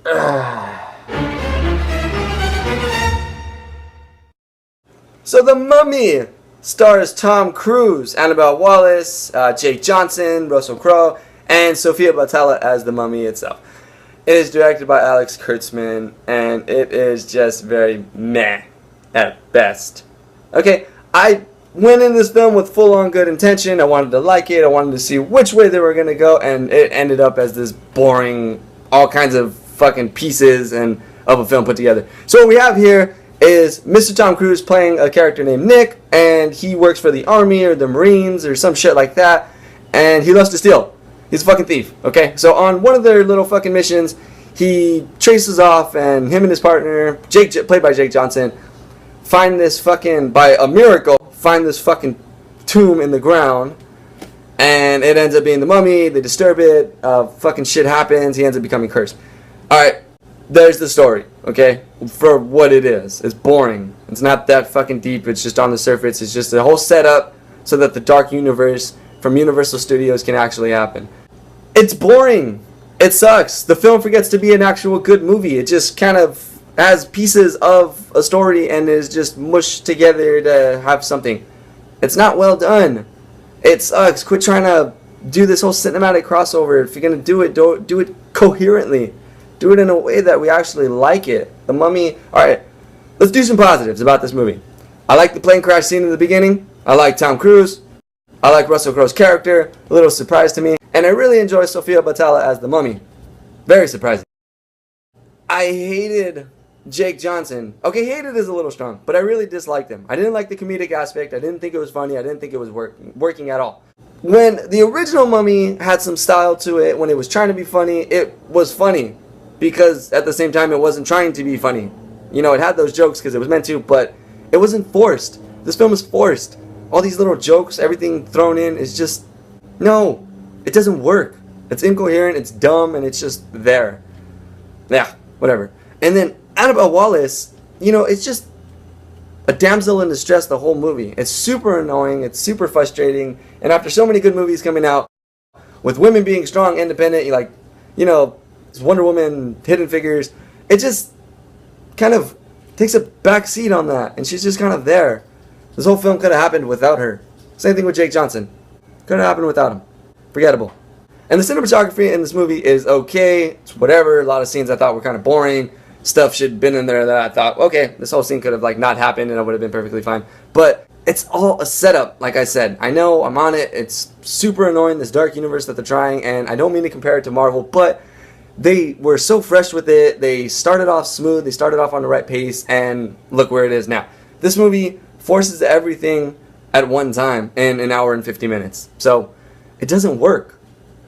So The Mummy stars Tom Cruise, Annabelle Wallis, Jake Johnson, Russell Crowe, and Sofia Boutella as the Mummy itself. It is directed by Alex Kurtzman, and it is just very meh at best. Okay, I went in this film with full-on good intention. I wanted to like it. I wanted to see which way they were going to go, and it ended up as this boring, all kinds of fucking pieces and of a film put together. So what we have here is Mr. Tom Cruise playing a character named Nick, and he works for the Army or the Marines or some shit like that, and he loves to steal. He's a fucking thief, okay? So on one of their little fucking missions, he traces off, and him and his partner, Jake, played by Jake Johnson, find this fucking, by a miracle, find this fucking tomb in the ground, and it ends up being the Mummy. They disturb it, fucking shit happens, he ends up becoming cursed. Alright, there's the story, okay? For what it is. It's boring. It's not that fucking deep, it's just on the surface. It's just a whole setup so that the Dark Universe from Universal Studios can actually happen. It's boring. It sucks. The film forgets to be an actual good movie. It just kind of has pieces of a story and is just mushed together to have something. It's not well done. It sucks. Quit trying to do this whole cinematic crossover. If you're going to do it, do it coherently. Do it in a way that we actually like it. The Mummy... Alright, let's do some positives about this movie. I like the plane crash scene in the beginning. I like Tom Cruise. I like Russell Crowe's character. A little surprise to me. And I really enjoy Sofia Boutella as the Mummy. Very surprising. I hated Jake Johnson. Okay, hated is a little strong, but I really disliked him. I didn't like the comedic aspect. I didn't think it was funny. I didn't think it was working at all. When the original Mummy had some style to it, when it was trying to be funny, it was funny. Because at the same time, it wasn't trying to be funny. You know, it had those jokes because it was meant to, but it wasn't forced. This film is forced. All these little jokes, everything thrown in is just... No. It doesn't work. It's incoherent, it's dumb, and it's just there. Yeah, whatever. And then Annabelle Wallis, you know, it's just a damsel in distress the whole movie. It's super annoying, it's super frustrating, and after so many good movies coming out, with women being strong, independent, like, you know, Wonder Woman, Hidden Figures, it just kind of takes a back seat on that, and she's just kind of there. This whole film could have happened without her. Same thing with Jake Johnson. Could have happened without him. Forgettable. And the cinematography in this movie is okay. It's whatever. A lot of scenes I thought were kind of boring. Stuff should have been in there that I thought, okay, this whole scene could have like not happened and it would have been perfectly fine. But it's all a setup, like I said. I know, I'm on it. It's super annoying, this dark universe that they're trying, and I don't mean to compare it to Marvel, but they were so fresh with it. They started off smooth. They started off on the right pace, and look where it is now. This movie forces everything at one time in an hour and 50 minutes. So it doesn't work.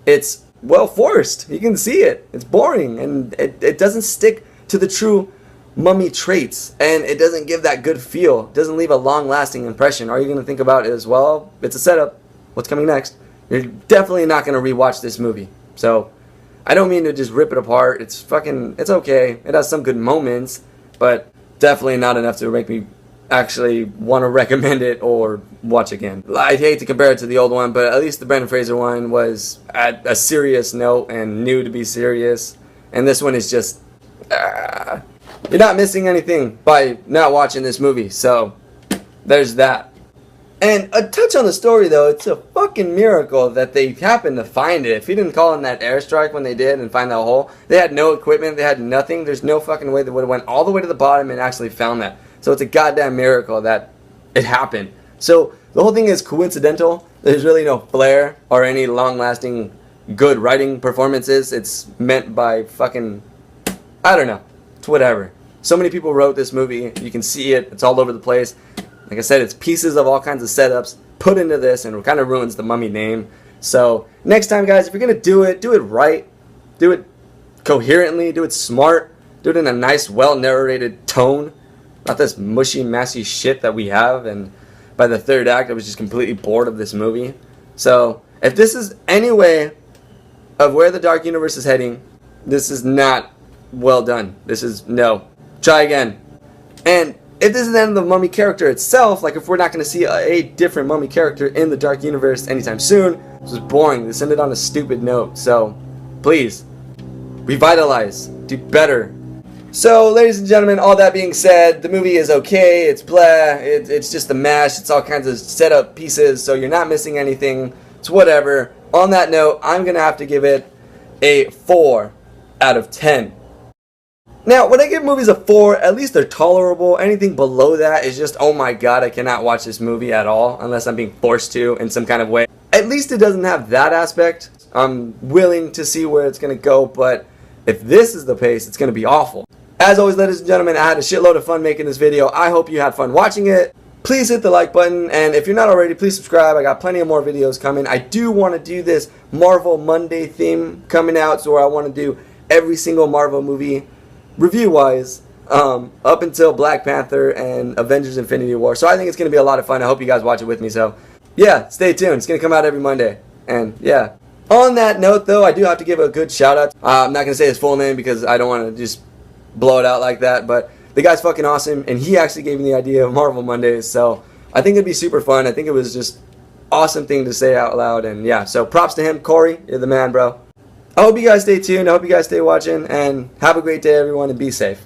It's well forced. You can see it. It's boring, and it doesn't stick to the true Mummy traits, and it doesn't give that good feel. It doesn't leave a long-lasting impression. All you're going to think about is, well, it's a setup. What's coming next? You're definitely not going to rewatch this movie. So I don't mean to just rip it apart. It's okay. It has some good moments, but definitely not enough to make me actually want to recommend it or watch again. I'd hate to compare it to the old one, but at least the Brendan Fraser one was at a serious note and knew to be serious. And this one is just... you're not missing anything by not watching this movie, so there's that. And a touch on the story, though, it's a fucking miracle that they happened to find it. If he didn't call in that airstrike when they did and find that hole, they had no equipment, they had nothing. There's no fucking way they would have went all the way to the bottom and actually found that. So it's a goddamn miracle that it happened. So the whole thing is coincidental. There's really no flair or any long-lasting good writing performances. It's meant by fucking... I don't know. It's whatever. So many people wrote this movie. You can see it. It's all over the place. Like I said, it's pieces of all kinds of setups put into this, and it kind of ruins the Mummy name. So next time, guys, if you're going to do it right. Do it coherently. Do it smart. Do it in a nice, well-narrated tone. Not this mushy, massy shit that we have. And by the third act, I was just completely bored of this movie. So if this is any way of where the Dark Universe is heading, this is not well done. This is no. Try again. And if this is the end of the Mummy character itself, like if we're not going to see a different Mummy character in the Dark Universe anytime soon, this is boring. This ended on a stupid note. So please, revitalize. do better. So, ladies and gentlemen, all that being said, the movie is okay. It's blah. It's just a mash. It's all kinds of set up pieces, so you're not missing anything. It's whatever. On that note, I'm going to have to give it a 4 out of 10. Now, when I give movies a 4, at least they're tolerable. Anything below that is just, oh my god, I cannot watch this movie at all unless I'm being forced to in some kind of way. At least it doesn't have that aspect. I'm willing to see where it's going to go, but if this is the pace, it's going to be awful. As always, ladies and gentlemen, I had a shitload of fun making this video. I hope you had fun watching it. Please hit the like button, and if you're not already, please subscribe. I got plenty of more videos coming. I do want to do this Marvel Monday theme coming out, so I want to do every single Marvel movie review-wise up until Black Panther and Avengers Infinity War. So I think it's going to be a lot of fun. I hope you guys watch it with me. So yeah, stay tuned. It's going to come out every Monday. And yeah. On that note, though, I do have to give a good shout-out. I'm not going to say his full name because I don't want to just blow it out like that, but the guy's fucking awesome, and he actually gave me the idea of Marvel Mondays, so I think it'd be super fun. I think it was just awesome thing to say out loud, and yeah, so props to him. Corey, you're the man, bro. I hope you guys stay tuned. I hope you guys stay watching, and have a great day, everyone, and be safe.